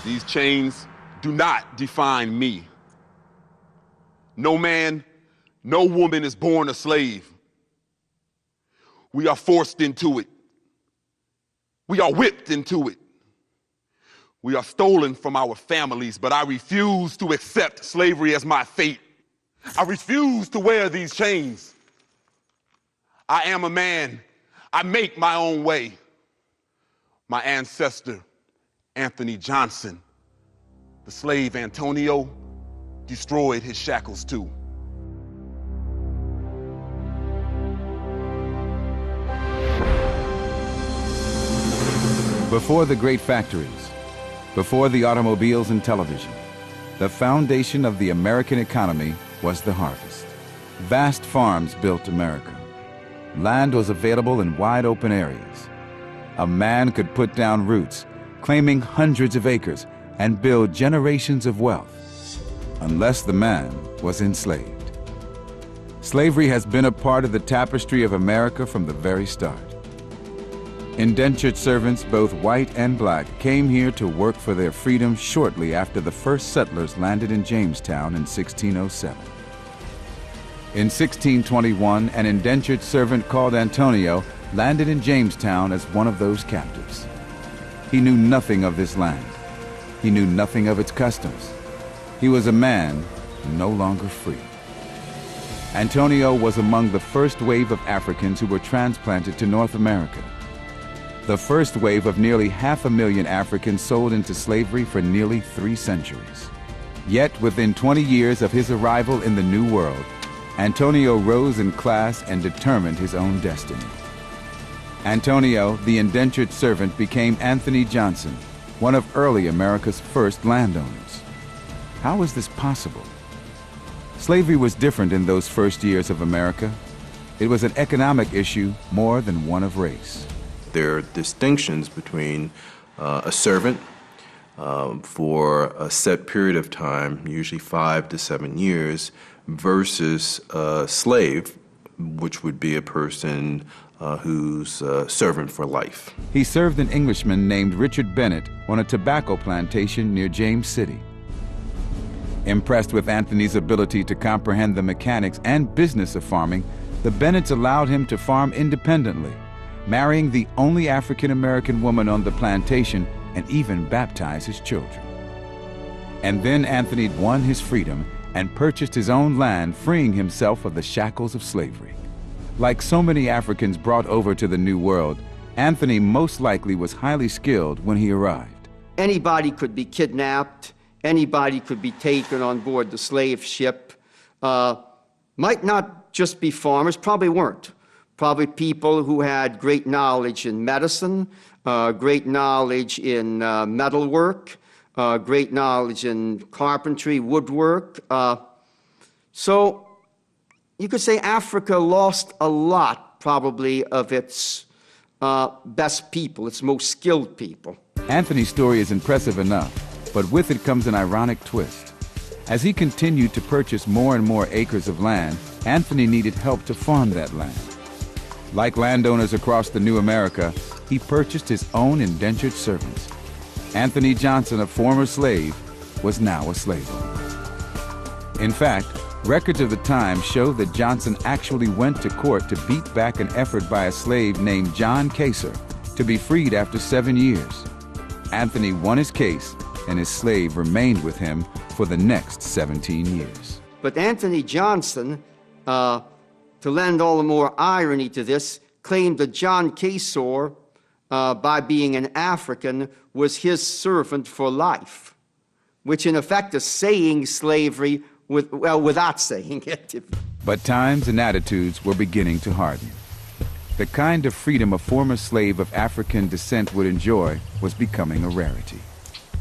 These chains do not define me. No man, no woman is born a slave. We are forced into it. We are whipped into it. We are stolen from our families, but I refuse to accept slavery as my fate. I refuse to wear these chains. I am a man. I make my own way. My ancestor, Anthony Johnson, the slave Antonio, destroyed his shackles too. Before the great factories, before the automobiles and television, the foundation of the American economy was the harvest. Vast farms built America. Land was available in wide open areas. A man could put down roots, claiming hundreds of acres, and build generations of wealth, unless the man was enslaved. Slavery has been a part of the tapestry of America from the very start. Indentured servants, both white and black, came here to work for their freedom shortly after the first settlers landed in Jamestown in 1607. In 1621, an indentured servant called Antonio landed in Jamestown as one of those captives. He knew nothing of this land. He knew nothing of its customs. He was a man no longer free. Antonio was among the first wave of Africans who were transplanted to North America. The first wave of nearly 500,000 Africans sold into slavery for nearly 3 centuries. Yet within 20 years of his arrival in the New World, Antonio rose in class and determined his own destiny. Antonio, the indentured servant, became Anthony Johnson, one of early America's first landowners. How is this possible? Slavery was different in those first years of America. It was an economic issue more than one of race. There are distinctions between a servant for a set period of time, usually 5 to 7 years, versus a slave, which would be a person who's a servant for life. He served an Englishman named Richard Bennett on a tobacco plantation near James City. Impressed with Anthony's ability to comprehend the mechanics and business of farming, the Bennetts allowed him to farm independently, marrying the only African-American woman on the plantation and even baptize his children. And then Anthony won his freedom and purchased his own land, freeing himself of the shackles of slavery. Like so many Africans brought over to the New World, Anthony most likely was highly skilled when he arrived. Anybody could be kidnapped, anybody could be taken on board the slave ship. Might not just be farmers, probably weren't. Probably people who had great knowledge in medicine, great knowledge in metalwork, great knowledge in carpentry, woodwork. So you could say Africa lost a lot, probably, of its best people, its most skilled people. Anthony's story is impressive enough, but with it comes an ironic twist. As he continued to purchase more and more acres of land, Anthony needed help to farm that land. Like landowners across the new America, he purchased his own indentured servants. Anthony Johnson, a former slave, was now a slave owner. In fact, records of the time show that Johnson actually went to court to beat back an effort by a slave named John Kaser to be freed after 7 years. Anthony won his case, and his slave remained with him for the next 17 years. But Anthony Johnson, to lend all the more irony to this, claimed that John Kaser, by being an African, was his servant for life, which in effect is saying slavery without saying it. But times and attitudes were beginning to harden. The kind of freedom a former slave of African descent would enjoy was becoming a rarity.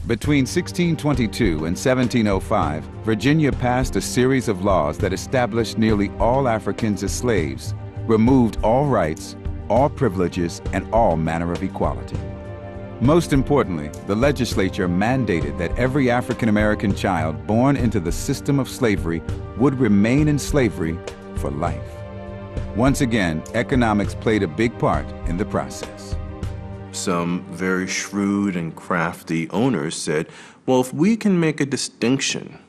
Between 1622 and 1705, Virginia passed a series of laws that established nearly all Africans as slaves, removed all rights, all privileges, and all manner of equality. Most importantly, the legislature mandated that every African-American child born into the system of slavery would remain in slavery for life. Once again, economics played a big part in the process. some very shrewd and crafty owners said, well, if we can make a distinction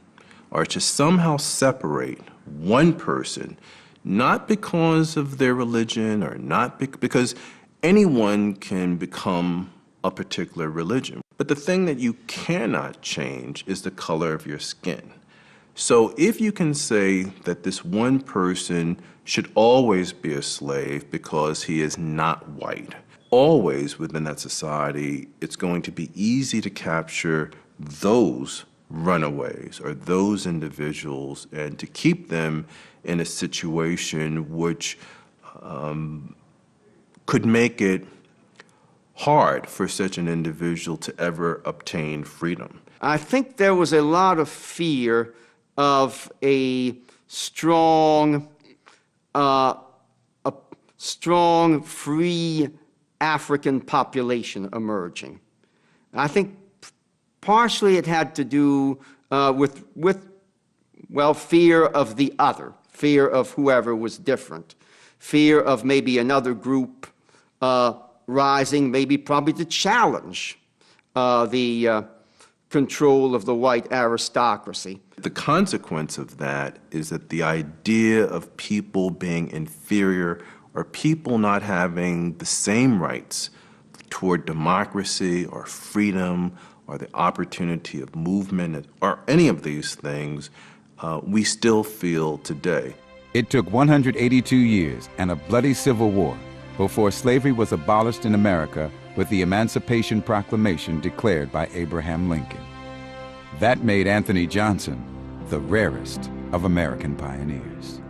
or to somehow separate one person, not because of their religion or not because anyone can become a particular religion. But the thing that you cannot change is the color of your skin. So if you can say that this one person should always be a slave because he is not white, always within that society, it's going to be easy to capture those runaways or those individuals and to keep them in a situation which could make it hard for such an individual to ever obtain freedom. I think there was a lot of fear of a strong, free African population emerging. I think partially it had to do with fear of the other, fear of whoever was different, fear of maybe another group rising, maybe probably to challenge the control of the white aristocracy. The consequence of that is that the idea of people being inferior or people not having the same rights toward democracy or freedom or the opportunity of movement or any of these things, we still feel today. It took 182 years and a bloody civil war before slavery was abolished in America with the Emancipation Proclamation declared by Abraham Lincoln. That made Anthony Johnson the rarest of American pioneers.